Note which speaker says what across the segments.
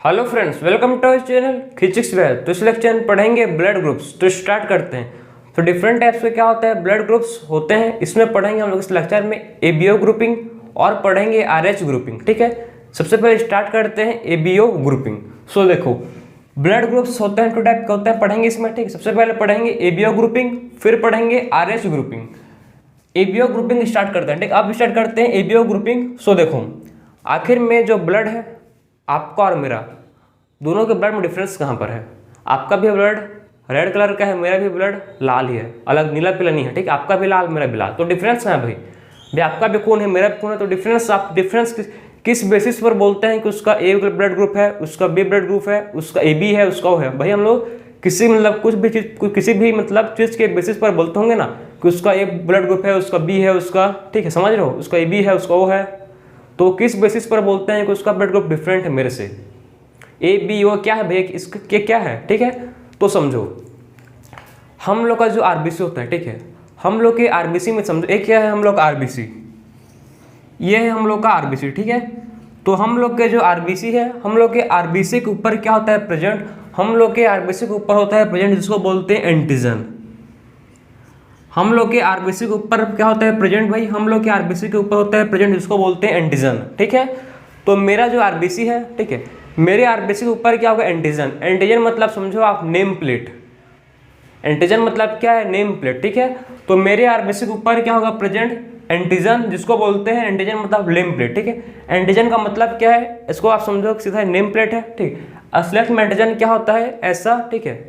Speaker 1: Hello friends, welcome to our channel physics where. तो इस lecture में पढ़ेंगे ब्लड ग्रुप्स। तो स्टार्ट करते हैं। तो डिफरेंट टाइप्स के क्या होता है, ब्लड ग्रुप्स होते हैं। इसमें पढ़ेंगे हम लोग इस लेक्चर में एबीओ ग्रुपिंग और पढ़ेंगे आरएच ग्रुपिंग। ठीक है, सबसे पहले स्टार्ट करते हैं एबीओ ग्रुपिंग। सो देखो, ब्लड ग्रुप्स होते हैं, 2 टाइप के होते हैं, पढ़ेंगे इसमें। ठीक है, सबसे पहले पढ़ेंगे एबीओ ग्रुपिंग, फिर पढ़ेंगे RH grouping. ABO grouping start करते हैं। ठीक, अब स्टार्ट करते हैं एबीओ ग्रुपिंग। सो देखो, आखिर में जो ब्लड है आपका और मेरा, दोनों के ब्लड में डिफरेंस कहाँ पर है। आपका भी ब्लड रेड कलर का है, मेरा भी ब्लड लाल ही है, अलग नीला पीला नहीं है। ठीक, आपका भी लाल मेरा भी लाल, तो डिफरेंस कहाँ है भाई आपका भी खून है मेरा भी खून है। तो डिफरेंस आप डिफरेंस किस बेसिस पर बोलते हैं कि उसका ए ब्लड ग्रुप है, उसका बी ब्लड ग्रुप है, उसका ए बी है, उसका ओ है। भाई हम लोग किसी मतलब कुछ भी चीज़ किसी भी मतलब चीज़ के बेसिस पर बोलते होंगे ना कि उसका ए ब्लड ग्रुप है, उसका बी है, उसका, ठीक है समझ रहे हो, उसका ए बी है, उसका ओ है। तो किस बेसिस पर बोलते हैं कि उसका ब्लड ग्रुप डिफरेंट है मेरे से। ए बी ओ क्या है भैया, इसके क्या है। ठीक है, तो समझो हम लोग का जो आरबीसी होता है, ठीक है, हम लोग के आरबीसी में समझो एक क्या है, हम लोग का आरबीसी, ये है हम लोग का आरबीसी। ठीक है, तो हम लोग के जो आरबीसी है, हम लोग के आरबीसी के ऊपर क्या होता है प्रेजेंट, हम लोग के आरबीसी के ऊपर होता है प्रेजेंट जिसको बोलते हैं एंटीजन। हम लोग के आरबीसी के ऊपर क्या होता है प्रेजेंट भाई, हम लोग के आरबीसी के ऊपर होता है प्रेजेंट जिसको बोलते हैं एंटीजन। ठीक है, तो मेरा जो आरबीसी है, ठीक है, मेरे आरबीसी के ऊपर क्या होगा एंटीजन। एंटीजन मतलब समझो आप नेम प्लेट। एंटीजन मतलब क्या है, नेम प्लेट। ठीक है, तो मेरे आरबीसी के ऊपर क्या होगा प्रेजेंट एंटीजन जिसको बोलते हैं एंटीजन मतलब नेम प्लेट। ठीक है, एंटीजन का मतलब क्या है, इसको आप समझो सीधा नेम प्लेट है। ठीक, असलियत में एंटीजन क्या होता है ऐसा। ठीक है,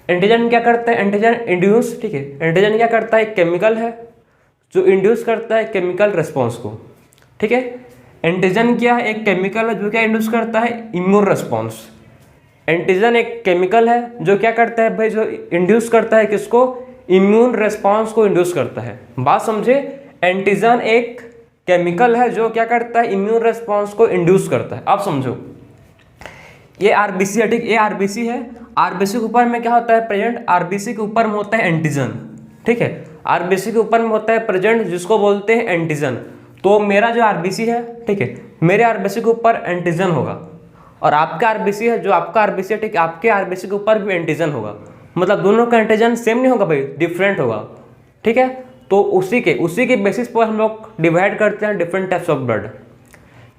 Speaker 1: एंटीजन क्या करता है, एंटीजन इंड्यूस। ठीक है, एंटीजन क्या करता है, केमिकल है जो इंड्यूस करता है केमिकल रिस्पॉन्स को। ठीक है, एंटीजन क्या है, एक केमिकल है जो क्या इंड्यूस करता है इम्यून रिस्पॉन्स। एंटीजन एक केमिकल है जो क्या करता है भाई, जो इंड्यूस करता है किसको, इम्यून रिस्पॉन्स को इंड्यूस करता है। बात समझे, एंटीजन एक केमिकल है जो क्या करता है इम्यून रिस्पॉन्स को इंड्यूस करता है। आप समझो ये आरबीसी है। ठीक, ये आरबीसी है, आरबीसी के ऊपर में क्या होता है प्रेजेंट, आरबीसी के ऊपर में होता है एंटीजन। ठीक है, आरबीसी के ऊपर में होता है प्रेजेंट जिसको बोलते हैं एंटीजन। तो मेरा जो आरबीसी है, ठीक है, मेरे आरबीसी के ऊपर एंटीजन होगा, और आपका आरबीसी है जो आपका आरबीसी है, ठीक है, आपके आरबीसी के ऊपर भी एंटीजन होगा। मतलब दोनों का एंटीजन सेम नहीं होगा भाई, डिफरेंट होगा। ठीक है, तो उसी के बेसिस पर हम लोग डिवाइड करते हैं डिफरेंट टाइप्स ऑफ ब्लड,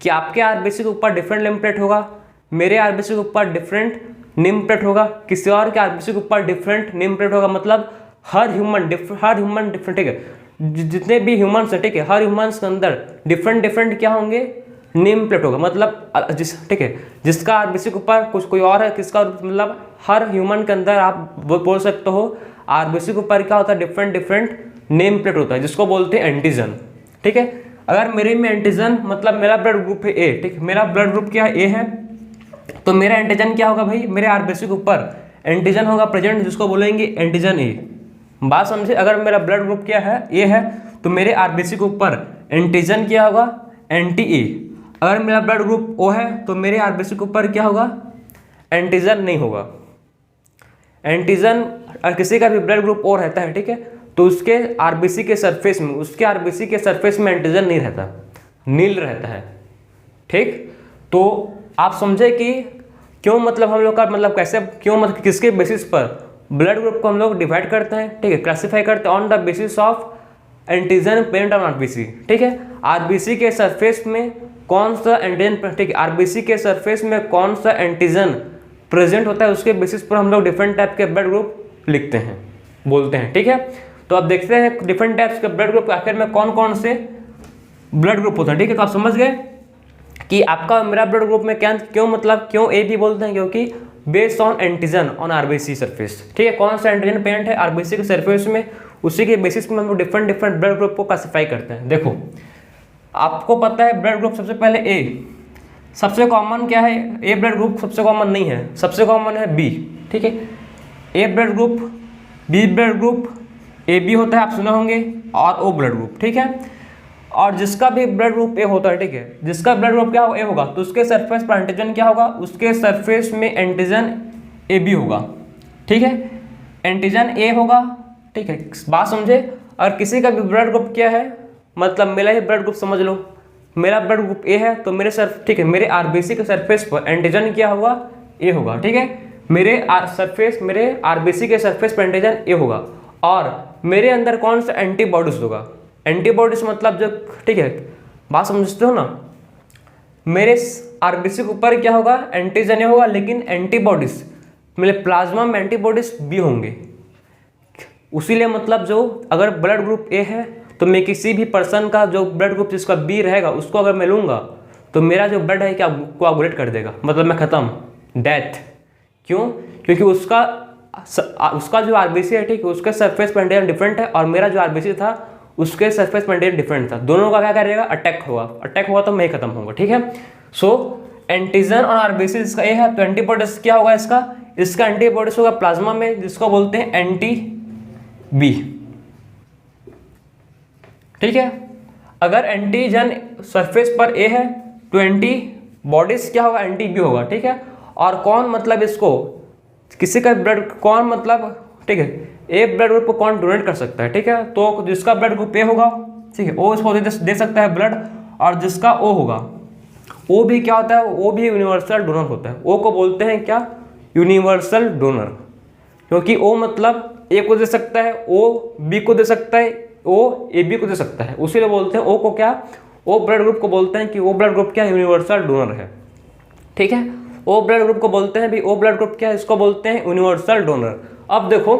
Speaker 1: कि आपके आरबीसी के ऊपर डिफरेंट नेम प्लेट होगा, मेरे आरबीसी के ऊपर डिफरेंट नेम प्लेट होगा, किसी और के आरबीसी के ऊपर डिफरेंट नेम प्लेट होगा। मतलब हर ह्यूमन डिफरेंट। ठीक है, जितने भी ह्यूमंस है, ठीक है, हर ह्यूमंस के अंदर डिफरेंट क्या होंगे, नेम प्लेट होगा। मतलब ठीक है, जिसका आरबीसी के ऊपर कुछ कोई और है, किसका मतलब हर ह्यूमन के अंदर आप वो बोल सकते हो आरबीसी के ऊपर क्या होता है डिफरेंट नेम प्लेट होता है जिसको बोलते हैं एंटीजन। ठीक है, अगर मेरे में एंटीजन मतलब मेरा ब्लड ग्रुप है ए, ठीक, मेरा ब्लड ग्रुप क्या ए है, तो मेरा एंटीजन क्या होगा भाई, मेरे आरबीसी के ऊपर एंटीजन होगा प्रेजेंट जिसको बोलेंगे एंटीजन ए। बात समझे, अगर मेरा ब्लड ग्रुप क्या है ए है, तो मेरे आरबीसी के ऊपर एंटीजन क्या होगा एंटी ए। अगर मेरा ब्लड ग्रुप ओ है तो मेरे आरबीसी के ऊपर क्या होगा, एंटीजन नहीं होगा। एंटीजन और किसी का भी ब्लड ग्रुप ओ रहता है, ठीक है, तो उसके आरबीसी के सरफेस में एंटीजन नहीं रहता, नील रहता है। ठीक, तो आप समझे कि क्यों मतलब हम लोग का मतलब कैसे क्यों मतलब किसके बेसिस पर ब्लड ग्रुप को हम लोग डिवाइड करते हैं, ठीक है, क्लासिफाई करते हैं on the basis of antigen present on RBC. ठीक है, आरबीसी के सरफेस में कौन सा एंटीजन, ठीक है, आरबीसी के सरफेस में कौन सा एंटीजन प्रेजेंट होता है, उसके बेसिस पर हम लोग डिफरेंट टाइप के ब्लड ग्रुप लिखते हैं, बोलते हैं। ठीक है, तो अब देखते हैं डिफरेंट टाइप्स के ब्लड ग्रुप आखिर में कौन कौन से ब्लड ग्रुप होते हैं। ठीक है, तो आप समझ गए कि आपका मेरा ब्लड ग्रुप में क्या क्यों मतलब क्यों ए बी बोलते हैं, क्योंकि based on antigen on RBC surface. ठीक है, कौन सा एंटीजन प्रेजेंट है आरबीसी के सरफेस में, उसी के बेसिस में हम लोग डिफरेंट ब्लड ग्रुप को क्लासिफाई करते हैं। देखो आपको पता है ब्लड ग्रुप सबसे पहले ए, सबसे कॉमन क्या है, ए ब्लड ग्रुप सबसे कॉमन नहीं है, सबसे कॉमन है बी। ठीक है, A blood group, B blood group, A B होता है आप सुने होंगे, और ओ ब्लड ग्रुप। ठीक है, और जिसका भी ब्लड ग्रुप ए होता है, ठीक है, जिसका ब्लड ग्रुप क्या ए होगा, तो उसके सरफेस पर एंटीजन क्या होगा, उसके सरफेस में एंटीजन ए बी होगा। ठीक है, एंटीजन ए होगा। ठीक है, बात समझे। और किसी का भी ब्लड ग्रुप क्या है, मतलब मेरा ही ब्लड ग्रुप समझ लो, मेरा ब्लड ग्रुप ए है तो मेरे ठीक है, मेरे आरबीसी के सरफेस पर एंटीजन क्या होगा, ए होगा, ठीक है। मेरे आरबीसी के सरफेस पर एंटीजन ए होगा और मेरे अंदर कौन सा एंटीबॉडीज होगा। एंटीबॉडीज मतलब जो, ठीक है, बात समझते हो ना, मेरे आरबीसी के ऊपर क्या होगा, एंटीजन ए होगा, लेकिन एंटीबॉडीज मेरे प्लाज्मा में एंटीबॉडीज भी होंगे। उसीलिए मतलब जो अगर ब्लड ग्रुप ए है तो मैं किसी भी पर्सन का जो ब्लड ग्रुप जिसका बी रहेगा उसको अगर मैं लूँगा तो मेरा जो ब्लड है क्या कोआगुलेट कर देगा, मतलब मैं ख़त्म, डेथ। क्यों? क्योंकि उसका जो आरबीसी है, ठीक है, उसके सरफेस पर एंटीजन डिफरेंट है और मेरा जो आरबीसी था उसके सरफेस पर एंटीजन डिफरेंट था। दोनों का क्या करेगा, अटैक होगा तो मैं खत्म होगा, ठीक है। सो एंटीजन और आरबीसी इसका ए है तो एंटीबॉडीज क्या होगा इसका एंटीबॉडीज होगा प्लाज्मा में, जिसको बोलते हैं एंटी बी, ठीक है। अगर एंटीजन सरफेस पर ए है तो एंटीबॉडीज क्या होगा, एंटी बी होगा, ठीक है। और कौन मतलब इसको किसी का ब्लड कौन मतलब, ठीक है, ए ब्लड ग्रुप को कौन डोनेट कर सकता है, ठीक है। तो जिसका ब्लड ग्रुप ए होगा, ठीक है, वो इसको दे सकता है ब्लड, और जिसका ओ होगा, ओ भी क्या होता है, वो भी यूनिवर्सल डोनर होता है। ओ को बोलते हैं क्या, यूनिवर्सल डोनर, क्योंकि ओ मतलब ए को दे सकता है, ओ बी को दे सकता है, ओ ए बी को दे सकता है, उसीलिए बोलते हैं ओ को क्या, ओ ब्लड ग्रुप को बोलते हैं कि ओ ब्लड ग्रुप क्या यूनिवर्सल डोनर है, ठीक है। ओ ब्लड ग्रुप को बोलते हैं भी, ओ ब्लड ग्रुप क्या है, इसको बोलते हैं यूनिवर्सल डोनर। अब देखो,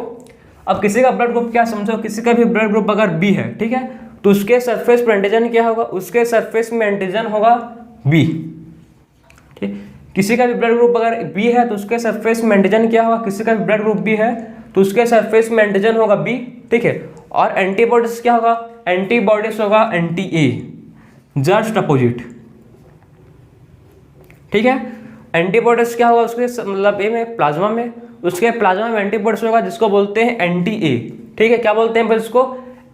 Speaker 1: अब किसी का ब्लड ग्रुप क्या समझो, किसी का भी ब्लड ग्रुप अगर बी है, ठीक है, तो उसके सरफेस पर एंटीजन क्या होगा, उसके सरफेस में एंटीजन होगा बी, ठीक। किसी का भी ब्लड ग्रुप अगर बी है तो उसके सरफेस में एंटीजन क्या होगा, किसी का भी ब्लड ग्रुप बी है तो उसके सरफेस में एंटीजन होगा बी, ठीक है। और एंटीबॉडीज क्या होगा, एंटीबॉडीज होगा एंटी ए, जस्ट अपोजिट, ठीक है। एंटीबॉडीज क्या होगा उसके मतलब ए में, प्लाज्मा में, उसके प्लाज्मा में एंटीबॉडीज होगा जिसको बोलते हैं एंटी ए, ठीक है। क्या बोलते हैं फिर उसको,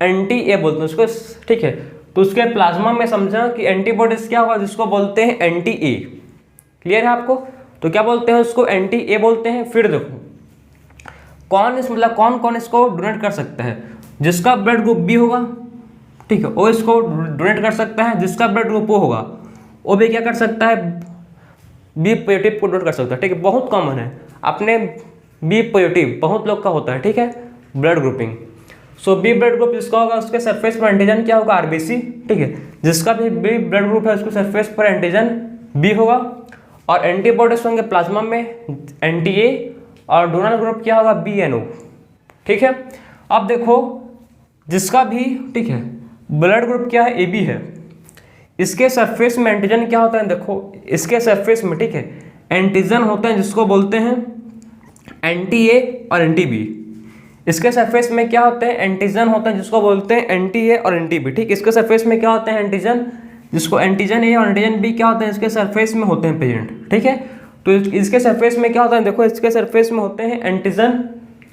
Speaker 1: एंटी ए बोलते हैं उसको, ठीक है। तो उसके प्लाज्मा में समझा कि एंटीबॉडीज क्या होगा जिसको बोलते हैं एंटी ए, क्लियर है आपको। तो क्या बोलते हैं उसको, एंटी ए बोलते हैं। फिर देखो कौन कौन इसको डोनेट कर सकता है, जिसका ब्लड ग्रुप बी होगा, ठीक है, वो इसको डोनेट कर सकता है। जिसका ब्लड ग्रुप ओ होगा वो भी क्या कर सकता है, बी पॉजिटिव को डोनेट कर सकता है, ठीक है। बहुत कॉमन है अपने बी पॉजिटिव, बहुत लोग का होता है, ठीक है, ब्लड ग्रुपिंग। सो बी ब्लड ग्रुप जिसका होगा उसके सरफेस पर एंटीजन क्या होगा, आरबीसी, ठीक है। जिसका भी बी ब्लड ग्रुप है उसके सरफेस पर एंटीजन बी होगा और एंटीबॉडीज होंगे प्लाज्मा में एंटी ए, और डोनर ग्रुप क्या होगा, बी एन ओ, ठीक है। अब देखो जिसका भी, ठीक है, ब्लड ग्रुप क्या है, ए बी है, इसके सरफेस में एंटीजन क्या होता है, देखो इसके सरफेस में, ठीक है, एंटीजन होते हैं जिसको बोलते हैं एंटी ए और एंटी बी। इसके सरफेस में क्या होते हैं, एंटीजन होते हैं जिसको बोलते हैं एंटी ए और एंटी बी, ठीक। इसके सरफेस में क्या होते हैं, एंटीजन, जिसको एंटीजन ए और एंटीजन बी क्या होते हैं, इसके सरफेस में होते हैं प्रेजेंट, ठीक है। तो इसके सरफेस में क्या होता है, देखो इसके सरफेस में होते हैं एंटीजन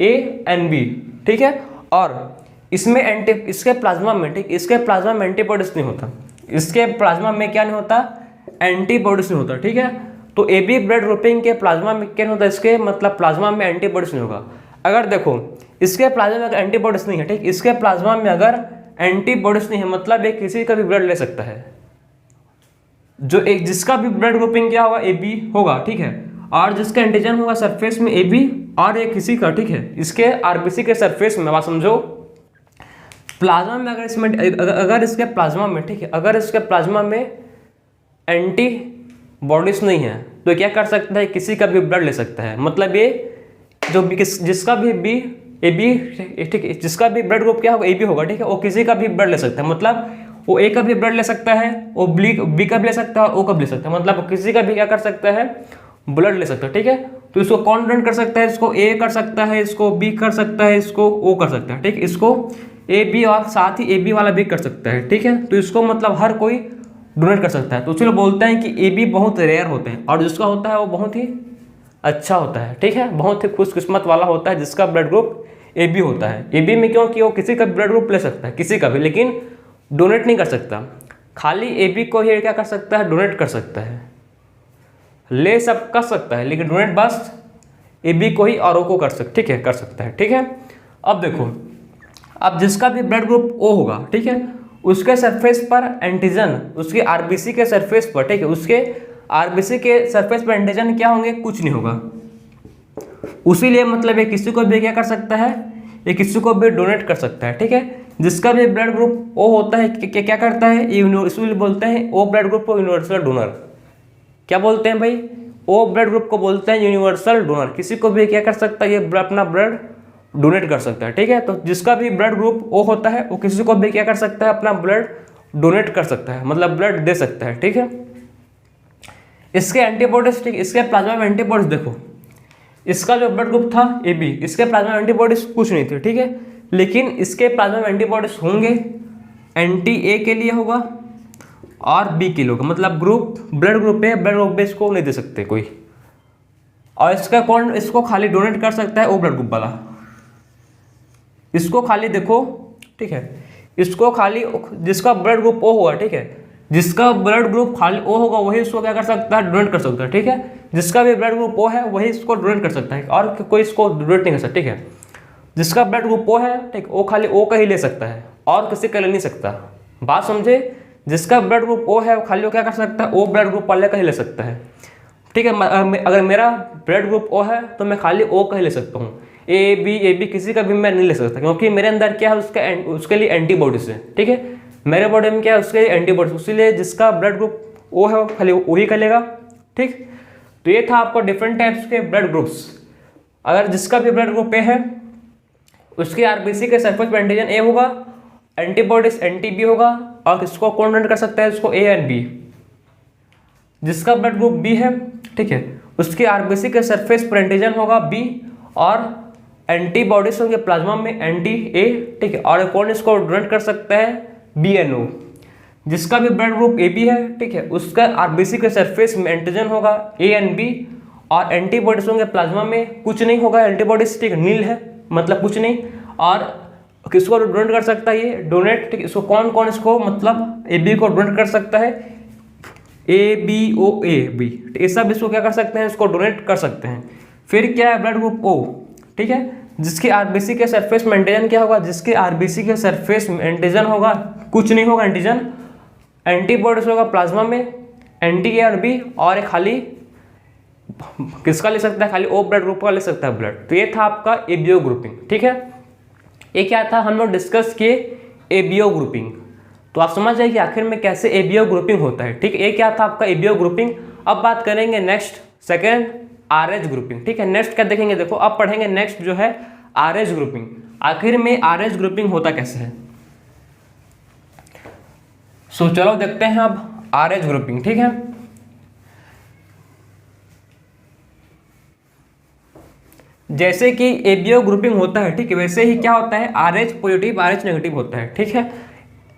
Speaker 1: ए एंड बी, ठीक है। और इसमें इसके प्लाज्मा में, ठीक, इसके प्लाज्मा में एंटीबॉडीज नहीं होता, इसके प्लाज्मा में क्या नहीं होता, एंटीबॉडीज नहीं होता, ठीक है। तो ए बी ब्लड ग्रुपिंग के प्लाज्मा में क्या नहीं होता, इसके मतलब प्लाज्मा में एंटीबॉडीज नहीं होगा। अगर देखो इसके प्लाज्मा में अगर एंटीबॉडीज नहीं है, ठीक, इसके प्लाज्मा में अगर एंटीबॉडीज नहीं है मतलब ये किसी का भी ब्लड ले सकता है, जो एक जिसका भी ब्लड ग्रुपिंग क्या होगा, ए बी होगा, ठीक है, और जिसका एंटीजन होगा सरफेस में ए बी, और ये किसी का, ठीक है, इसके आरबीसी के सरफेस में, बात समझो, प्लाज्मा में अगर इसमें अगर इसके प्लाज्मा में, ठीक है, अगर इसके प्लाज्मा में एंटीबॉडीज नहीं है तो क्या कर सकता है, किसी का भी ब्लड ले सकता है। मतलब ये जो जिसका भी बी ए बी, ठीक है, जिसका भी ब्लड ग्रुप क्या होगा, ए बी होगा, ठीक है, वो किसी का भी ब्लड ले सकता है। मतलब वो ए का भी ब्लड ले सकता है, वो बी का भी ले सकता है, ओ का भी ले सकता है, मतलब किसी का भी क्या कर सकता है, ब्लड ले सकता है, ठीक है। तो इसको कौन डोनेट कर सकता है, इसको ए कर सकता है, इसको बी कर सकता है, इसको ओ कर सकता है, ठीक, इसको ए बी और साथ ही ए बी वाला भी कर सकता है, ठीक है। तो इसको मतलब हर कोई डोनेट कर सकता है। तो इसलिए बोलते हैं कि ए बी बहुत रेयर होते हैं और जिसका होता है वो बहुत ही अच्छा होता है, ठीक है, बहुत ही खुशकिस्मत वाला होता है जिसका ब्लड ग्रुप ए बी होता है। ए बी में क्योंकि वो किसी का ब्लड ग्रुप ले सकता है, किसी का भी, लेकिन डोनेट नहीं कर सकता। खाली ए बी को ही क्या कर सकता है, डोनेट कर सकता है, ले सब कर सकता है, लेकिन डोनेट बस ए बी को ही और ओ को कर सकता, ठीक है, कर सकता है, ठीक है। अब देखो, अब जिसका भी ब्लड ग्रुप ओ होगा, ठीक है, उसके सरफेस पर एंटीजन, उसके आरबीसी के सरफेस पर, ठीक है, उसके आरबीसी के सरफेस पर एंटीजन क्या होंगे, कुछ नहीं होगा। उसीलिए मतलब ये किसी को भी क्या कर सकता है, ये किसी को भी डोनेट कर सकता है, ठीक है। जिसका भी ब्लड ग्रुप ओ होता है क्या करता है, इसलिए बोलते हैं ओ ब्लड ग्रुप को यूनिवर्सल डोनर। क्या बोलते हैं भाई, ओ ब्लड ग्रुप को बोलते हैं यूनिवर्सल डोनर। किसी को भी क्या कर सकता है, ये अपना ब्लड डोनेट कर सकता है, ठीक है। तो जिसका भी ब्लड ग्रुप ओ होता है वो किसी को भी क्या कर सकता है, अपना ब्लड डोनेट कर सकता है, मतलब ब्लड दे सकता है, ठीक है। इसके एंटीबॉडीज, ठीक, इसके प्लाज्मा में एंटीबॉडीज देखो, इसका जो ब्लड ग्रुप था ए बी, इसके प्लाज्मा में एंटीबॉडीज कुछ नहीं थी, ठीक है। लेकिन इसके प्लाज्मा में एंटीबॉडीज होंगे, एंटी ए के लिए होगा और बी के लिए होगा, मतलब ग्रुप ब्लड ग्रुप है, ब्लड ग्रुप बेस को नहीं दे सकते कोई। और इसका कौन इसको खाली डोनेट कर सकता है, ओ ब्लड ग्रुप वाला। इसको खाली देखो, ठीक है, इसको खाली जिसका ब्लड ग्रुप ओ होगा, ठीक है, जिसका ब्लड ग्रुप खाली ओ होगा वही इसको क्या कर सकता है, डोनेट कर सकता है, ठीक है। जिसका भी ब्लड ग्रुप ओ है वही इसको डोनेट कर सकता है, और कोई इसको डोनेट नहीं कर सकता, ठीक है। जिसका ब्लड ग्रुप ओ है, ठीक, वो खाली ओ का ही ले सकता है और किसी का ले नहीं सकता। बात समझे, जिसका ब्लड ग्रुप ओ है वो खाली वो क्या कर सकता है, ओ ब्लड ग्रुप वाले का ही ले सकता है, ठीक है। अगर मेरा ब्लड ग्रुप ओ है तो मैं खाली ओ का ही ले सकता हूँ, ए बी किसी का भी मैं नहीं ले सकता, क्योंकि मेरे अंदर क्या है, उसके लिए एंटीबॉडीज है, ठीक है। मेरे बॉडी में क्या है, उसके लिए एंटीबॉडीज, इसीलिए जिसका ब्लड ग्रुप ओ है वो खाली वही का लेगा, ठीक। तो ये था आपको डिफरेंट टाइप्स के ब्लड ग्रुप्स। अगर जिसका भी ब्लड ग्रुप ए है उसके आरबीसी के सरफेस पर एंटीजन ए होगा, एंटीबॉडीज एंटी बी होगा, और किसको कौन डोनेट कर सकता है, इसको ए एंड बी। जिसका ब्लड ग्रुप बी है, ठीक है, उसके आरबीसी के सरफेस पर एंटीजन होगा बी, और एंटीबॉडीज होंगे प्लाज्मा में एंटी ए, ठीक है। और कौन इसको डोनेट कर सकता है, बी एन ओ। जिसका भी ब्लड ग्रुप ए बी है, ठीक है, उसका आरबीसी के सरफेस में एंटीजन होगा ए एंड बी, और एंटीबॉडीज होंगे प्लाज्मा में कुछ नहीं होगा, एंटीबॉडीज, ठीक है, नील है, मतलब कुछ नहीं। और किसको डोनेट कर सकता है, ये डोनेट, ठीक, इसको कौन कौन इसको मतलब ए बी को डोनेट कर सकता है, A B O A B, ये सब इसको क्या कर सकते हैं, इसको डोनेट कर सकते हैं। फिर क्या है, ब्लड ग्रुप ओ, ठीक है, जिसके आरबीसी के सरफेस में एंटीजन क्या होगा, जिसके आरबीसी के सरफेस में एंटीजन होगा, कुछ नहीं होगा एंटीजन, एंटीबॉडीज होगा प्लाज्मा में एंटी ए और बी, और एक खाली किसका ले सकता है, खाली ओ ब्लड ग्रुप का ले सकता है ब्लड। तो ये था आपका एबीओ ग्रुपिंग, ठीक है। ये क्या था, हम लोग डिस्कस किए एबीओ ग्रुपिंग। तो आप समझ जाइए कि आखिर में कैसे एबीओ ग्रुपिंग होता है, ठीक है। ये क्या था आपका एबीओ ग्रुपिंग। अब बात करेंगे नेक्स्ट सेकेंड आरएच ग्रुपिंग, ठीक है। नेक्स्ट क्या देखेंगे, देखो अब पढ़ेंगे नेक्स्ट जो है आरएच ग्रुपिंग। आखिर में आरएच ग्रुपिंग होता कैसे है, सो चलो देखते हैं अब आरएच ग्रुपिंग, ठीक है। जैसे कि एबीओ ग्रुपिंग होता है, ठीक है, वैसे ही क्या होता है, आरएच पॉजिटिव आरएच नेगेटिव होता है, ठीक है।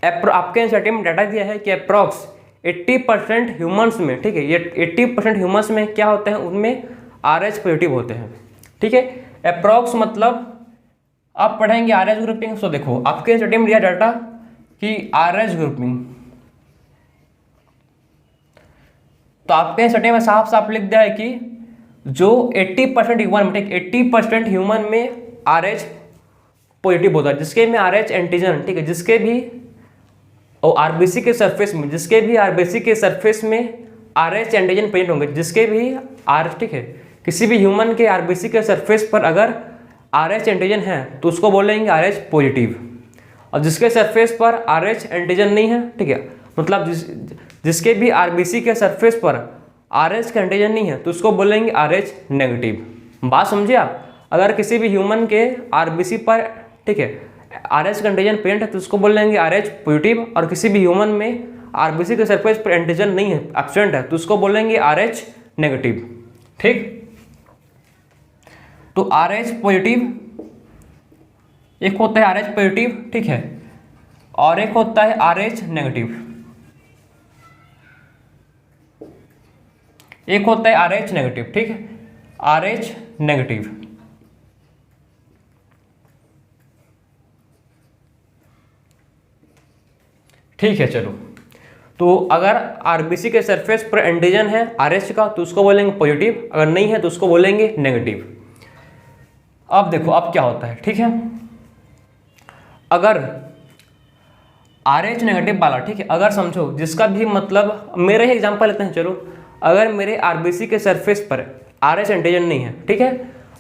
Speaker 1: आपके एनसीईआरटी में डाटा दिया है कि अप्रॉक्स 80% ह्यूमंस में, ठीक है, ये 80% ह्यूमंस में क्या होते हैं, उनमें आरएच पॉजिटिव होते हैं, ठीक है। अप्रॉक्स मतलब आप पढ़ेंगे आरएच ग्रुपिंग। सो देखो आपके एनसीईआरटी में दिया डाटा कि आरएच ग्रुपिंग, तो आपके एनसीईआरटी में साफ साफ लिख दिया है कि जो 80% ह्यूमन में, ठीक, 80% ह्यूमन में आरएच पॉजिटिव होता है, जिसके में आरएच एंटीजन, ठीक है, जिसके भी और आरबीसी के सरफेस में, जिसके भी आरबीसी के सरफेस में आरएच एंटीजन प्रेजेंट होंगे, जिसके भी ठीक है, किसी भी ह्यूमन के आरबीसी के सरफेस पर अगर आरएच एंटीजन है तो उसको बोलेंगे आरएच पॉजिटिव। और जिसके सरफेस पर आरएच एंटीजन नहीं है, ठीक है, मतलब जिसके भी आरबीसी के सरफेस पर आरएच का एंटीजन नहीं है तो उसको बोलेंगे आरएच नेगेटिव। बात समझे आप, अगर किसी भी ह्यूमन के आरबीसी पर, ठीक है, आरएच का एंटीजन प्रेजेंट है तो उसको बोलेंगे आरएच पॉजिटिव, और किसी भी ह्यूमन में आरबीसी के सरफेस पर एंटीजन नहीं है, एब्सेंट है, तो उसको बोलेंगे आरएच नेगेटिव, ठीक। तो आरएच पॉजिटिव, एक होता है आरएच पॉजिटिव, ठीक है, और एक होता है आरएच नेगेटिव, एक होता है आरएच नेगेटिव, ठीक है, आरएच नेगेटिव। ठीक है, चलो, तो अगर आरबीसी के सरफेस पर एंटीजन है आरएच का तो उसको बोलेंगे पॉजिटिव, अगर नहीं है तो उसको बोलेंगे नेगेटिव। अब देखो अब क्या होता है, ठीक है, अगर RH नेगेटिव वाला, ठीक है, अगर समझो जिसका भी मतलब, मेरे ही एग्जांपल लेते हैं चलो, अगर मेरे RBC के सरफेस पर RH एंटीजन नहीं है, ठीक है,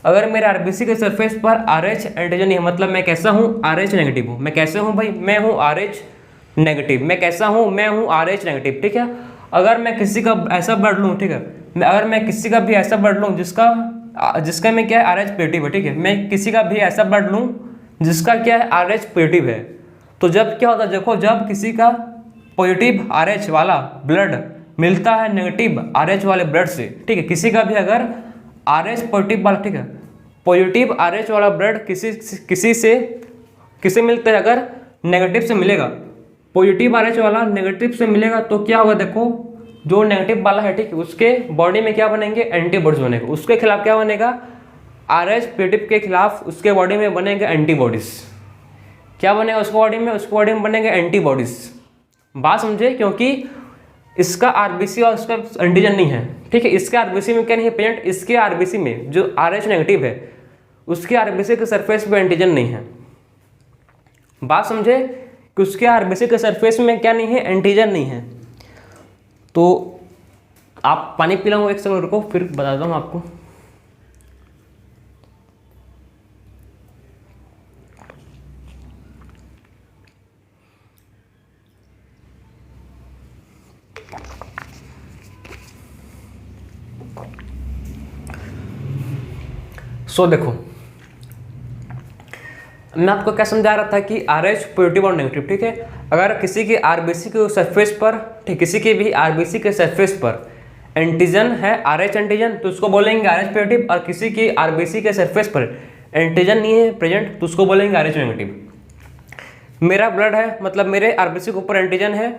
Speaker 1: अगर मेरे RBC के सरफेस पर RH एंटीजन नहीं है, मतलब मैं कैसा हूँ, RH नेगेटिव हूँ। मैं कैसे हूँ भाई, मैं हूँ RH नेगेटिव। मैं कैसा हूँ, मैं हूँ RH नेगेटिव, ठीक है। अगर मैं किसी का ऐसा ब्लड लूँ, ठीक है, अगर मैं किसी का भी ऐसा ब्लड लूँ जिसका में क्या है, RH पॉजिटिव है, ठीक है, मैं किसी का भी ऐसा ब्लड लूँ जिसका क्या है, RH पॉजिटिव है, तो जब क्या होता है, देखो, जब किसी का पॉजिटिव RH वाला ब्लड मिलता है नेगेटिव RH वाले ब्लड से, ठीक है, किसी का भी अगर RH पॉजिटिव वाला, ठीक है, पॉजिटिव RH वाला ब्लड किसी मिलता है, अगर नेगेटिव से मिलेगा, पॉजिटिव RH वाला नेगेटिव से मिलेगा, तो क्या होगा, देखो, जो नेगेटिव वाला है, ठीक है, उसके बॉडी में क्या बनेंगे, एंटीबॉडीज बनेगा। उसके खिलाफ क्या बनेगा, RH पॉजिटिव के खिलाफ उसके बॉडी में बनेंगे एंटीबॉडीज। क्या बनेगा उसके बॉडी में बनेंगे एंटीबॉडीज। बात समझे, क्योंकि इसका RBC और उसका एंटीजन नहीं है, ठीक है, इसके RBC में क्या नहीं है प्रेजेंट, इसके RBC में जो RH नेगेटिव है उसके RBC के सरफेस पे एंटीजन नहीं है। बात समझे कि उसके RBC के सरफेस में क्या नहीं है, एंटीजन नहीं है। तो आप पानी पी लो, एक सेकंड रुको, फिर बताता हूँ आपको। देखो, मैं आपको क्या समझा रहा था कि RH पॉजिटिव और नेगेटिव, ठीक है, अगर किसी के RBC के सरफेस पर, ठीक, किसी के भी RBC के सरफेस पर एंटीजन है, RH एंटीजन, तो उसको बोलेंगे RH पॉजिटिव, और किसी की RBC के सरफेस पर एंटीजन नहीं है प्रेजेंट, तो उसको बोलेंगे RH नेगेटिव। मेरा ब्लड है, मतलब मेरे RBC के ऊपर एंटीजन है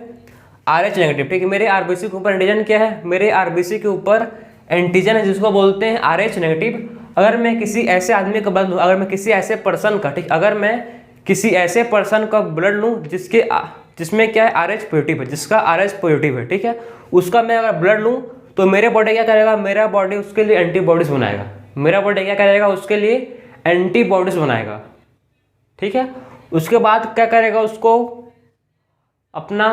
Speaker 1: RH नेगेटिव, ठीक है, मेरे RBC के ऊपर एंटीजन क्या है, मेरे RBC के ऊपर एंटीजन है जिसको बोलते हैं RH नेगेटिव। अगर मैं किसी ऐसे आदमी का ब्लड लूँ, अगर मैं किसी ऐसे पर्सन का, ठीक, अगर मैं किसी ऐसे पर्सन का ब्लड लूँ जिसमें क्या है, RH पॉजिटिव है, जिसका RH पॉजिटिव है, ठीक है, उसका मैं अगर ब्लड लूँ, तो मेरे बॉडी क्या करेगा, मेरा बॉडी उसके लिए एंटीबॉडीज बनाएगा। मेरा बॉडी क्या करेगा, उसके लिए एंटीबॉडीज बनाएगा, ठीक है। उसके बाद क्या करेगा, उसको अपना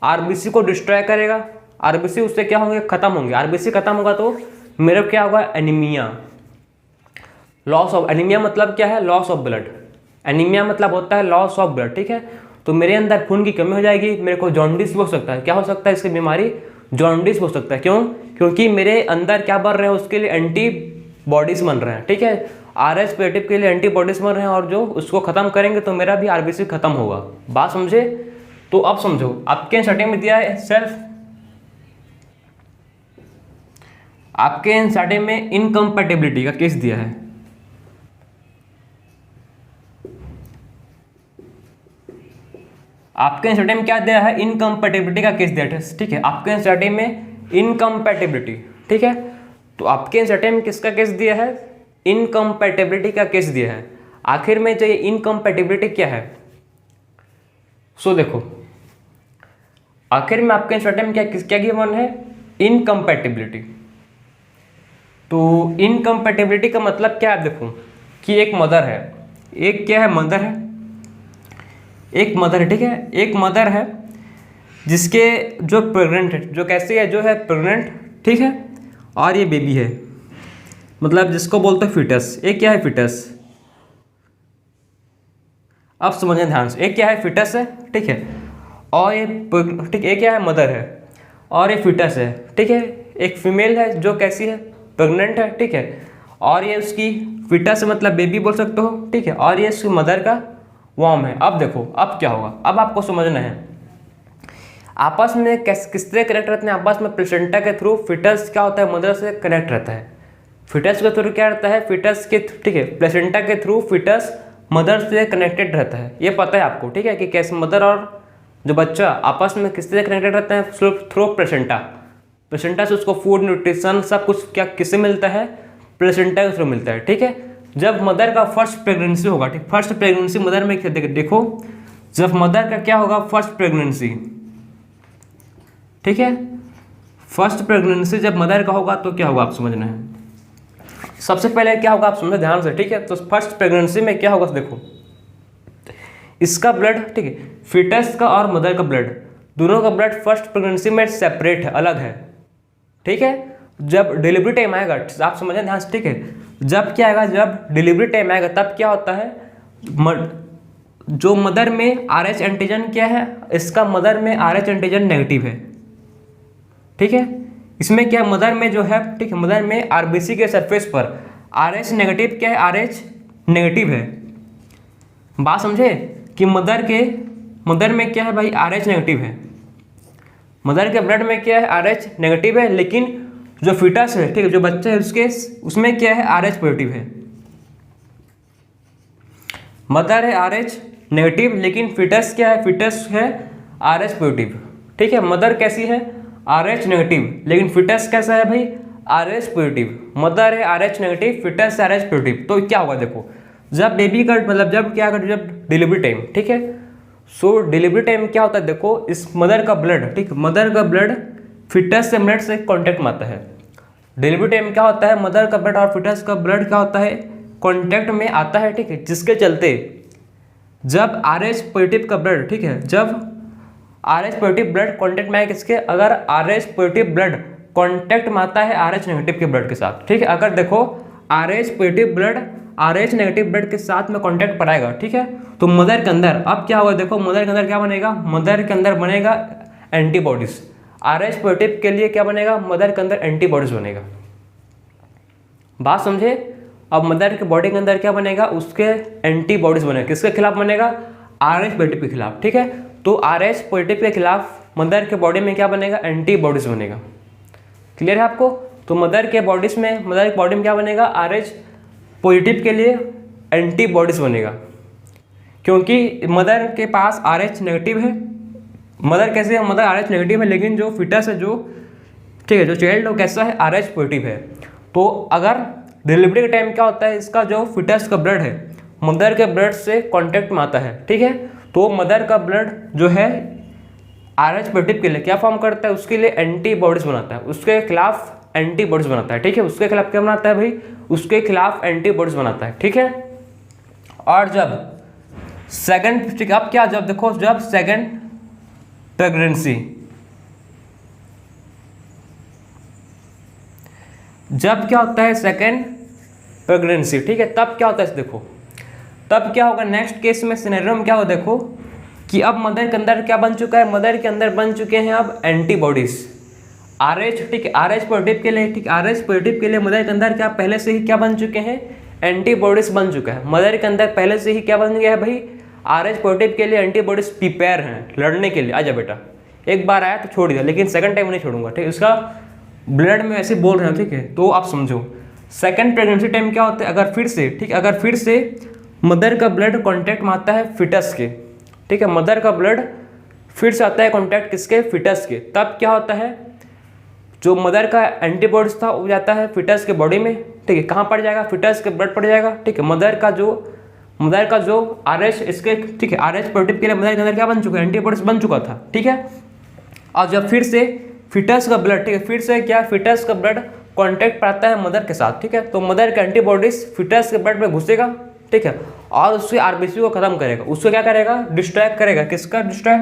Speaker 1: RBC को डिस्ट्रॉय करेगा। RBC उससे क्या होंगे, खत्म होंगे। RBC खत्म होगा तो मेरे क्या होगा, एनीमिया, लॉस ऑफ। एनीमिया मतलब क्या है, लॉस ऑफ ब्लड। एनीमिया मतलब होता है लॉस ऑफ ब्लड, ठीक है। तो मेरे अंदर खून की कमी हो जाएगी, मेरे को जॉन्डिस हो सकता है। क्या हो सकता है इसकी बीमारी, जॉन्डिस हो सकता है। क्यों, क्योंकि मेरे अंदर क्या बन रहे हैं, उसके लिए एंटीबॉडीज बन रहे हैं, ठीक है, RH पॉजिटिव के लिए एंटीबॉडीज बन रहे हैं, और जो उसको खत्म करेंगे तो मेरा भी RBC खत्म होगा। बात समझे। तो अब समझो, आपके स्टार्टिंग में दिया है सेल्फ, आपके स्टार्टिंग में इनकम्पैटिबिलिटी का केस दिया है। आपके स्टडी में क्या दिया है, इनकम्पैटिबिलिटी का केस दिया है, ठीक है, आपके स्टडी में इनकम्पैटिबिलिटी, ठीक है। तो आपके स्टडी में किसका केस दिया है, इनकम्पैटिबिलिटी का केस दिया है। आखिर में जो ये इनकम्पैटिबिलिटी क्या है, देखो, आखिर में आपके स्टडी में क्या गिवन है, इनकम्पैटिबिलिटी। तो इनकम्पैटिबिलिटी का मतलब क्या है, देखो कि एक मदर है, एक क्या है, मदर है, एक मदर है, ठीक है, एक मदर है जिसके जो प्रेग्नेंट है, जो कैसी है, जो है प्रेग्नेंट, ठीक है, और ये बेबी है, मतलब जिसको बोलते हैं फिटस। एक क्या है, फिटस। अब समझें ध्यान से, एक क्या है, फिटस है, ठीक है, और ये ठीक, एक क्या है, मदर है, और ये फिटस है, ठीक है, एक फीमेल है जो कैसी है, प्रेग्नेंट है, ठीक है, और ये उसकी फिटस मतलब बेबी बोल सकते हो, ठीक है, और ये उसकी मदर का वॉर्म है। अब देखो, अब क्या होगा, अब आपको समझना है आपस में किस तरह कनेक्ट रहते हैं, आपस में प्लेसेंटा के थ्रू। फिटस क्या होता है, मदर से कनेक्ट रहता है। फिटस के थ्रू क्या रहता है, फिटस के, ठीक है, प्लेसेंटा के थ्रू फिटस मदर से कनेक्टेड रहता है। ये पता है आपको, ठीक है, कि कैसे मदर और जो बच्चा आपस में किस तरह कनेक्टेड रहते हैं, थ्रू प्लेसेंटा। प्लेसेंटा से उसको फूड, न्यूट्रिशन सब कुछ क्या किससे मिलता है, प्लेसेंटा के थ्रू मिलता है, ठीक है। जब मदर का फर्स्ट प्रेगनेंसी होगा, ठीक, फर्स्ट प्रेगनेंसी मदर में देखो, जब मदर का क्या होगा, फर्स्ट प्रेगनेंसी, ठीक है, फर्स्ट प्रेगनेंसी जब मदर का होगा तो क्या होगा, आप समझना है। सबसे पहले क्या होगा, आप समझे ध्यान से, ठीक है। तो फर्स्ट प्रेगनेंसी में क्या होगा, देखो, इसका ब्लड, ठीक है, फीटस का और मदर का ब्लड, दोनों का ब्लड फर्स्ट प्रेगनेंसी में सेपरेट है, अलग है, ठीक है। जब डिलीवरी टाइम आएगा, आप समझें ध्यान से, ठीक है, जब क्या आएगा, जब डिलीवरी टाइम आएगा तब क्या होता है, जो मदर में RH एंटीजन क्या है, इसका मदर में RH एंटीजन नेगेटिव है, ठीक है। इसमें क्या मदर में जो है, ठीक है, मदर में RBC के सरफेस पर RH नेगेटिव क्या है, RH नेगेटिव है। बात समझे कि मदर में क्या है भाई, RH नेगेटिव है, मदर के ब्लड में क्या है, RH नेगेटिव है, लेकिन जो फीटस है, ठीक है, जो बच्चा है उसमें क्या है, RH पॉजिटिव है। मदर है RH नेगेटिव, लेकिन फीटस क्या है, फीटस है RH पॉजिटिव, ठीक है। मदर कैसी है, RH नेगेटिव, लेकिन फीटस कैसा है भाई, RH पॉजिटिव। मदर है RH negative, foetus RH positive. तो क्या होगा देखो, जब बेबी का मतलब जब क्या कर, जब डिलीवरी टाइम, ठीक है, सो डिलीवरी टाइम क्या होता है देखो, इस मदर का ब्लड, ठीक, मदर का ब्लड फीटस से ब्लड से कॉन्टैक्ट में आता है। डिलीवरी टाइम क्या होता है, मदर का ब्लड और फीटस का ब्लड क्या होता है, कॉन्टैक्ट में आता है, ठीक है, जिसके चलते जब RH पॉजिटिव का ब्लड, ठीक है, जब RH पॉजिटिव ब्लड कॉन्टैक्ट में आए किसके, अगर RH पॉजिटिव ब्लड कॉन्टैक्ट में आता है RH नेगेटिव के ब्लड के साथ, ठीक है, अगर देखो RH positive blood RH negative blood के साथ में कॉन्टैक्ट पर आएगा, ठीक है, तो मदर के अंदर अब क्या होगा देखो, मदर के अंदर क्या बनेगा, मदर के अंदर बनेगा एंटीबॉडीज। RH पॉजिटिव के लिए क्या बनेगा, मदर के अंदर एंटीबॉडीज बनेगा। बात समझे, अब मदर के बॉडी के अंदर क्या बनेगा, उसके एंटीबॉडीज बनेगा, किसके खिलाफ बनेगा, RH पॉजिटिव के खिलाफ, ठीक है। तो RH पॉजिटिव के खिलाफ मदर के बॉडी में क्या बनेगा, एंटीबॉडीज बनेगा। क्लियर है आपको। तो मदर के बॉडी में क्या बनेगा, RH पॉजिटिव के लिए एंटीबॉडीज बनेगा, क्योंकि मदर के पास RH नेगेटिव है। मदर कैसे है, मदर RH नेगेटिव है, लेकिन जो फीटस है, जो, ठीक है, जो चाइल्ड वो कैसा है, RH पॉजिटिव है। तो अगर डिलीवरी के टाइम क्या होता है, इसका जो फीटस का ब्लड है मदर के ब्लड से कांटेक्ट में आता है, ठीक है, तो मदर का ब्लड जो है RH पॉजिटिव के लिए क्या फॉर्म करता है, उसके लिए एंटीबॉडीज बनाता है, उसके खिलाफ एंटीबॉडीज बनाता है, ठीक है, उसके खिलाफ क्या बनाता है भाई, उसके खिलाफ एंटीबॉडीज बनाता है, ठीक है। और जब सेकंड, ठीक है, अब क्या, जब देखो, जब सेकंड प्रेगनेंसी, जब क्या होता है सेकंड प्रेगनेंसी, ठीक है, तब क्या होता है, देखो तब क्या होगा, नेक्स्ट केस में सिनेरियो में क्या होगा देखो, कि अब मदर के अंदर क्या बन चुका है, मदर के अंदर बन चुके हैं अब एंटीबॉडीज RH, ठीक है, RH पॉजिटिव के लिए, ठीक, RH पॉजिटिव के लिए मदर के अंदर क्या पहले से ही क्या बन चुके हैं, एंटीबॉडीज बन चुका है। मदर के अंदर पहले से ही क्या बन गया है भाई, RH पॉजिटिव के लिए एंटीबॉडीज प्रिपेयर हैं लड़ने के लिए। आजा बेटा, एक बार आया तो छोड़ दिया, लेकिन सेकंड टाइम नहीं छोड़ूंगा, ठीक है, उसका ब्लड में ऐसे बोल रहे हैं, ठीक है। तो आप समझो सेकंड प्रेगनेंसी टाइम क्या होता है, अगर फिर से, ठीक, अगर फिर से मदर का ब्लड कॉन्टैक्ट में आता है फीटस के, ठीक है, मदर का ब्लड फिर से आता है कॉन्टैक्ट किसके, फीटस के, तब क्या होता है, जो मदर का एंटीबॉडीज था वो जाता है फीटस के बॉडी में, ठीक है, कहाँ पड़ जाएगा, फीटस के ब्लड पड़ जाएगा, ठीक है। मदर का जो RH इसके, ठीक है, RH पॉजिटिव के लिए मदर के अंदर क्या बन चुका है, एंटीबॉडीज बन चुका था, ठीक है। और जब फिर से फीटस का ब्लड, ठीक है, फिर से क्या फीटस का ब्लड कॉन्टैक्ट पर आता है मदर के साथ, ठीक है, तो मदर का एंटीबॉडीज फीटस के ब्लड में घुसेगा, ठीक है, और उससे RBC को खत्म करेगा, उसको क्या करेगा, डिस्ट्रॉय करेगा, किसका डिस्ट्रॉय,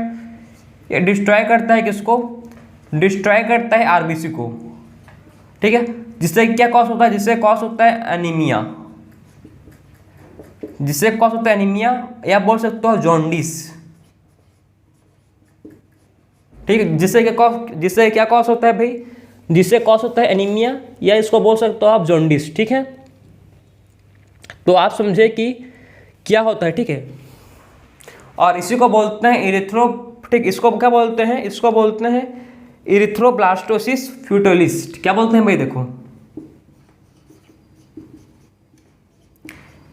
Speaker 1: ये डिस्ट्रॉय करता है किसको, डिस्ट्रॉय करता है RBC को, ठीक है, जिससे क्या कॉज होता है, जिससे कॉज होता है एनीमिया, जिससे कॉज होता है एनीमिया, या बोल सकते हो जॉन्डिस, ठीक है, जिससे क्या कॉज होता है भाई, जिससे कॉज होता है एनीमिया, या इसको बोल सकते हो आप जॉन्डिस, ठीक है। तो आप समझे कि क्या होता है, ठीक है। और इसी को बोलते हैं ठीक, इसको क्या बोलते हैं, इसको बोलते हैं इरिथ्रोब्लास्टोसिस फ्यूटिलिस। क्या बोलते हैं भाई, देखो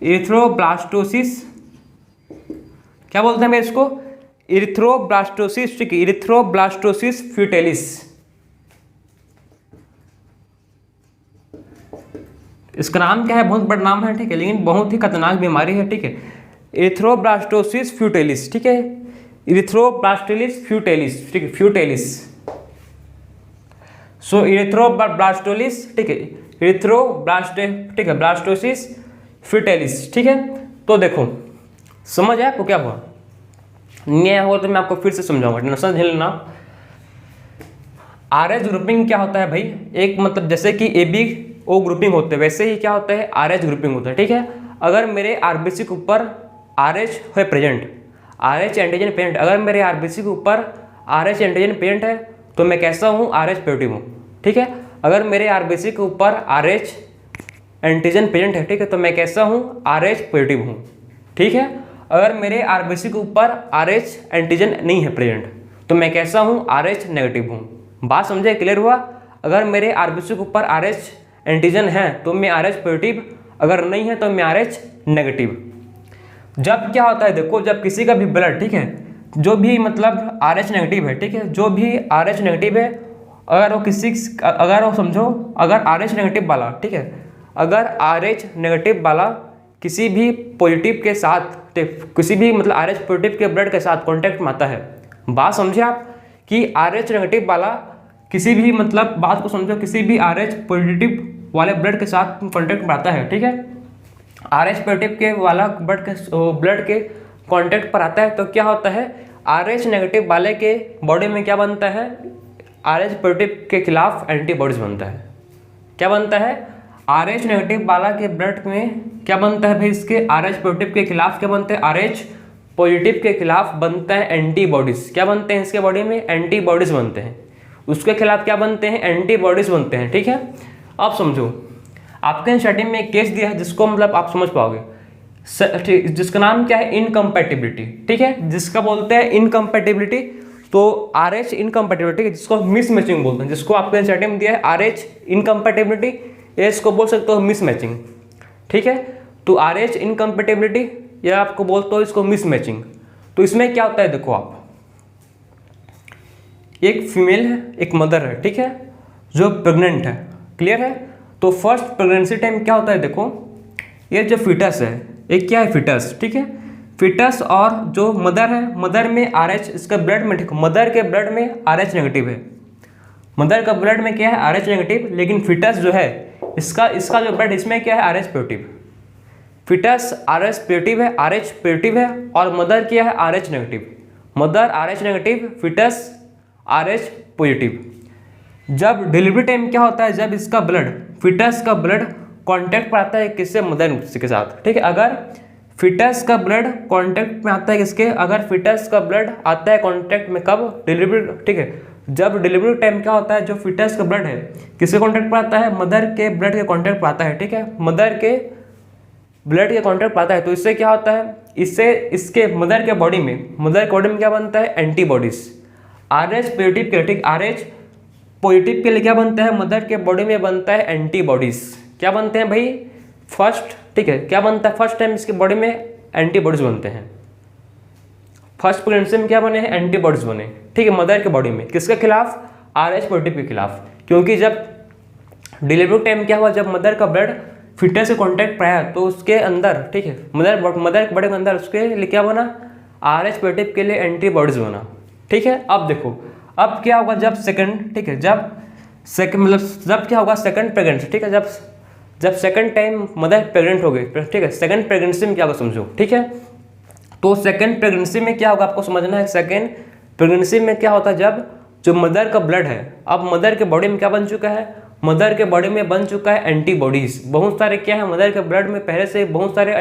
Speaker 1: इरिथ्रोब्लास्टोसिस, क्या बोलते हैं भाई इसको, इरिथ्रोब्लास्टोसिस, ठीक है, इरिथ्रोब्लास्टोसिस फ्यूटिलिस। इसका नाम क्या है, बहुत बड़ा नाम है, ठीक है, लेकिन बहुत ही खतरनाक बीमारी है, ठीक है, इरिथ्रोब्लास्टोसिस फ्यूटिलिस, ठीक है, इरिथ्रोब्लास्टोसिस फ्यूटिलिस, ठीक है, फ्यूटिलिस। सो इरिथ्रोब्लास्टोसिस, ठीक है, ठीक है, ब्लास्टोसिस फ्यूटिलिस, ठीक है। तो देखो समझ आया आपको क्या हुआ, नहीं आया होगा तो मैं आपको फिर से समझाऊंगा, टेंशन झेल लेना। आरएच ग्रुपिंग क्या होता है भाई, एक मतलब जैसे कि ABO ग्रुपिंग होते हैं वैसे ही क्या होता है RH ग्रुपिंग होता है, ठीक है। अगर मेरे RBC के ऊपर RH है प्रेजेंट, RH एंटीजन प्रेजेंट, अगर मेरे RBC के ऊपर RH एंटीजन प्रेजेंट है तो मैं कैसा हूँ, RH पॉजिटिव हूँ, ठीक है। अगर मेरे RBC के ऊपर RH एंटीजन प्रेजेंट है, ठीक है, तो मैं कैसा हूँ, RH पॉजिटिव हूँ, ठीक है। अगर मेरे RBC के ऊपर RH एंटीजन नहीं है प्रेजेंट तो मैं कैसा हूँ, RH नेगेटिव हूँ। बात समझे, क्लियर हुआ। अगर मेरे RBC के ऊपर RH एंटीजन है तो मैं RH पॉजिटिव, अगर नहीं है तो मैं RH नेगेटिव। जब क्या होता है देखो, जब किसी का भी ब्लड, ठीक है, जो भी मतलब RH नेगेटिव है, ठीक है, जो भी RH नेगेटिव है, अगर वो समझो, अगर RH नेगेटिव वाला, ठीक है, अगर RH नेगेटिव वाला किसी भी पॉजिटिव के साथ, किसी भी मतलब RH पॉजिटिव के ब्लड के साथ कॉन्टैक्ट में आता है, बात समझे आप कि RH नेगेटिव वाला किसी भी मतलब बात को समझो, किसी भी RH पॉजिटिव वाले ब्लड के साथ कॉन्टैक्ट में आता है, ठीक है, RH पॉजिटिव के वाला ब्लड के कॉन्टैक्ट पर आता है तो क्या होता है, RH नेगेटिव वाले के बॉडी में क्या बनता है, RH पॉजिटिव के खिलाफ एंटीबॉडीज बनता है। क्या बनता है, RH नेगेटिव वाला के ब्लड में क्या बनता है भाई, इसके RH पॉजिटिव के खिलाफ क्या बनते हैं, RH पॉजिटिव के खिलाफ बनता है एंटीबॉडीज। क्या बनते हैं इसके बॉडी में, एंटीबॉडीज बनते हैं। उसके खिलाफ क्या बनते हैं, एंटीबॉडीज बनते हैं, ठीक है। अब समझो, आपके स्टार्टिंग में एक केस दिया है जिसको मतलब आप समझ पाओगे, जिसका नाम क्या है, इनकम्पैटिबिलिटी, ठीक है, जिसका बोलते हैं इनकम्पैटिबिलिटी। तो RH इनकम्पैटिबिलिटी जिसको मिसमैचिंग बोलते हैं, जिसको आपके स्टार्टिंग में दिया है RH इनकम्पैटिबिलिटी, ये इसको बोल सकते हो मिसमैचिंग, ठीक है। तो RH इनकम्पैटिबिलिटी या आपको बोलते हो इसको मिसमैचिंग। तो इसमें क्या होता है देखो, आप एक फीमेल है, एक मदर है, ठीक है, जो प्रेग्नेंट है, क्लियर है। तो फर्स्ट प्रेगनेंसी टाइम क्या होता है देखो, ये जो फिटस है, एक क्या है फिटस, ठीक है, फिटस और जो मदर है, मदर में RH इसका ब्लड में, ठीक, मदर के ब्लड में RH नेगेटिव है, मदर का ब्लड में क्या है RH नेगेटिव, लेकिन फिटस जो है इसका जो ब्लड इसमें क्या है RH positive. Foetus RH positive है, RH पॉजिटिव है, और मदर क्या है RH negative, mother RH negative, foetus RH positive. जब डिलीवरी टाइम क्या होता है, जब इसका ब्लड, फिटस का ब्लड कांटेक्ट पर आता है किससे, मदर के साथ, ठीक है। अगर फिटस का ब्लड कांटेक्ट में आता है किसके, अगर फिटस का ब्लड आता है कांटेक्ट में कब, डिलीवरी, ठीक है, जब डिलीवरी टाइम क्या होता है, जो फिटस का ब्लड है किसके कांटेक्ट पर आता है, मदर के ब्लड के कांटेक्ट पर आता है, ठीक है, मदर के ब्लड के कांटेक्ट पर आता है। तो इससे क्या होता है, इससे इसके मदर के बॉडी में क्या बनता है, एंटीबॉडीज। RH पॉजिटिव के, ठीक, RH पॉजिटिव के लिए क्या बनता है, मदर के बॉडी में बनता है एंटीबॉडीज। क्या बनते हैं भाई, फर्स्ट, ठीक है, क्या बनता है, फर्स्ट टाइम इसके बॉडी में एंटीबॉडीज बनते हैं। फर्स्ट प्रेगनेंसी में क्या बने हैं, एंटीबॉडीज बने, ठीक है, मदर के बॉडी में, किसके खिलाफ, RH पॉजिटिव के खिलाफ। क्योंकि जब डिलीवरी टाइम क्या हुआ, जब मदर का ब्लड फिटस से कॉन्टैक्ट पाया तो उसके अंदर, ठीक है, मदर के बॉडी के अंदर उसके लिए क्या बना, RH पॉजिटिव के लिए एंटीबॉडीज बना, ठीक है। अब देखो, अब क्या होगा जब सेकंड, ठीक है, जब क्या होगा सेकंड प्रेगनेंसी, ठीक है, जब सेकंड टाइम मदर प्रेग्नेंट हो गई, ठीक है, सेकंड प्रेगनेंसी में क्या होगा समझो, ठीक है। तो सेकंड प्रेगनेंसी में क्या होगा आपको समझना है, सेकंड प्रेगनेंसी में क्या होता है, जब जो मदर का ब्लड है, अब मदर के बॉडी में क्या बन चुका है, मदर के बॉडी में बन चुका है एंटीबॉडीज। बहुत सारे क्या है, मदर के ब्लड में पहले से बहुत सारे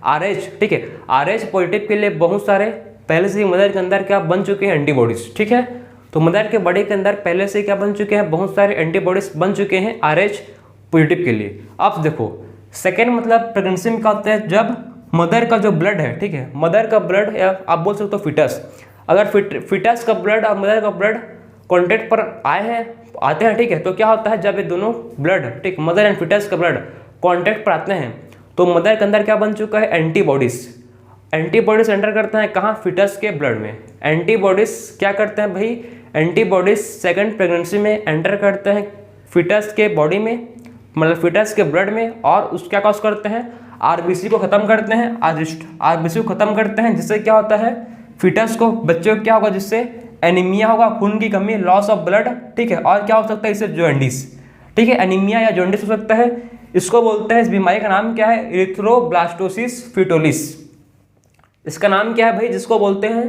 Speaker 1: RH, ठीक है, RH पॉजिटिव के लिए बहुत सारे पहले से ही मदर के अंदर क्या बन चुके हैं, एंटीबॉडीज, ठीक है। तो मदर के बॉडी के अंदर पहले से क्या बन चुके हैं, बहुत सारे एंटीबॉडीज बन चुके हैं RH पॉजिटिव के लिए। अब देखो सेकेंड मतलब प्रेगनेंसी में क्या होता है, जब मदर का जो ब्लड है, ठीक है, मदर का ब्लड या आप बोल सकते हो फिटस, अगर फिटस का ब्लड और मदर का ब्लड कॉन्टेक्ट पर आते हैं, ठीक है, तो क्या होता है, जब ये दोनों ब्लड, ठीक, मदर एंड फिटस का ब्लड कॉन्टेक्ट पर आते हैं तो मदर के अंदर क्या बन चुका है, एंटीबॉडीज एंटर करते हैं कहाँ, फिटस के ब्लड में। एंटीबॉडीज क्या करते हैं भाई, एंटीबॉडीज सेकंड प्रेगनेंसी में एंटर करते हैं फिटस के बॉडी में, मतलब फिटस के ब्लड में, और उसका क्या कॉज करते हैं, RBC को खत्म करते हैं, RBC को खत्म करते हैं, जिससे क्या होता है, फिटस को, बच्चे को क्या होगा, जिससे एनीमिया होगा, खून की कमी, लॉस ऑफ ब्लड, ठीक है, और क्या हो सकता है, इससे जॉन्डिस, ठीक है, एनीमिया या जॉन्डिस हो सकता है। इसको बोलते हैं, इस बीमारी का नाम क्या है, इरिथ्रोब्लास्टोसिस फीटोलिस। इसका नाम क्या है भाई, जिसको बोलते हैं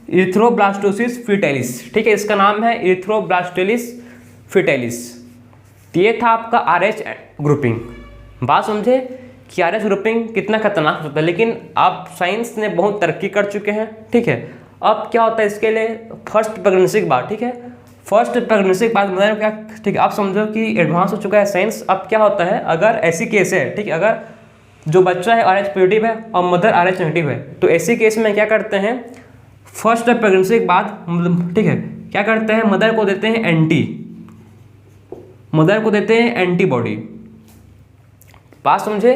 Speaker 1: इरिथ्रोब्लास्टोसिस फीटैलिस, ठीक है, इसका नाम है इरिथ्रोब्लास्टोसिस फीटैलिस। तो ये था आपका RH ग्रुपिंग। बात समझे कि RH ग्रुपिंग कितना खतरनाक होता है, लेकिन अब साइंस ने बहुत तरक्की कर चुके हैं, ठीक है। अब क्या होता है इसके लिए, फर्स्ट प्रेगनेंसी के बाद, ठीक है, फर्स्ट प्रेगनेंसी के बाद मतलब क्या, ठीक है, आप समझो कि एडवांस हो चुका है साइंस। अब क्या होता है, अगर ऐसी केस है, ठीक है, अगर जो बच्चा है RH पॉजिटिव है और मदर RH नेगेटिव है, तो ऐसी केस में क्या करते हैं, फर्स्ट प्रेगनेंसी के बाद, ठीक है, क्या करते हैं, मदर को देते हैं एंटीबॉडी। बात समझे,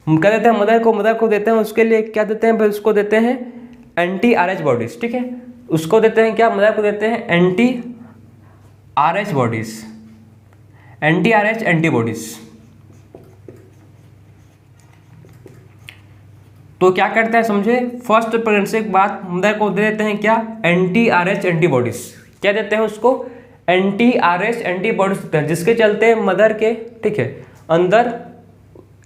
Speaker 1: क्या देते हैं मदर को देते हैं, उसके लिए क्या देते हैं भाई, उसको देते हैं एंटी RH बॉडीज, ठीक है, उसको देते हैं क्या, मदर को देते हैं anti RH bodies, anti RH antibodies. तो क्या करते हैं समझे, फर्स्ट प्रेगनेंसी के बाद मदर को दे देते हैं क्या, एंटी RH एंटीबॉडीज। क्या देते हैं उसको, एंटी RH एंटीबॉडीज देते हैं, जिसके चलते मदर के, ठीक है, अंदर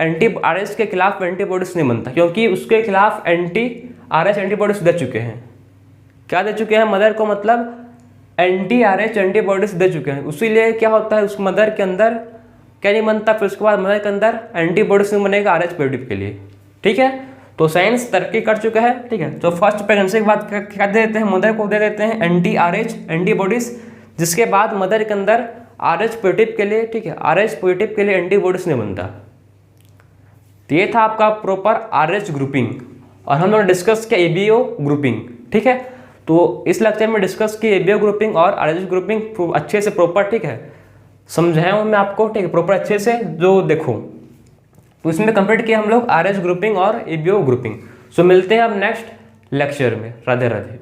Speaker 1: एंटी RH के खिलाफ एंटीबॉडीज नहीं बनता, क्योंकि उसके खिलाफ एंटी RH एंटीबॉडीज दे चुके हैं। क्या दे चुके हैं मदर को, मतलब एंटी RH एंटीबॉडीज दे चुके हैं, इसीलिए क्या होता है, उस मदर के अंदर क्या नहीं बनता, फिर उसके बाद मदर के अंदर एंटीबॉडीज नहीं बनेगा RH पॉजिटिव के लिए, ठीक है। तो साइंस तरक्की कर चुका है, ठीक है। तो फर्स्ट प्रेगनेंसी के बाद क्या दे देते हैं, मदर को दे देते हैं एंटी RH एंटीबॉडीज, जिसके बाद मदर के अंदर RH पॉजिटिव के लिए, ठीक है, RH पॉजिटिव के लिए एंटीबॉडीज नहीं बनता। तो ये था आपका प्रॉपर RH ग्रुपिंग, और हम लोग डिस्कस किया ABO ग्रुपिंग, ठीक है। तो इस लेक्चर में डिस्कस की ABO ग्रुपिंग और RH ग्रुपिंग अच्छे से प्रॉपर, ठीक है, समझाया हूँ मैं आपको, ठीक है, प्रॉपर अच्छे से जो देखो। तो इसमें कंप्लीट किया हम लोग RH ग्रुपिंग और ABO ग्रुपिंग। सो मिलते हैं अब नेक्स्ट लेक्चर में। राधे राधे।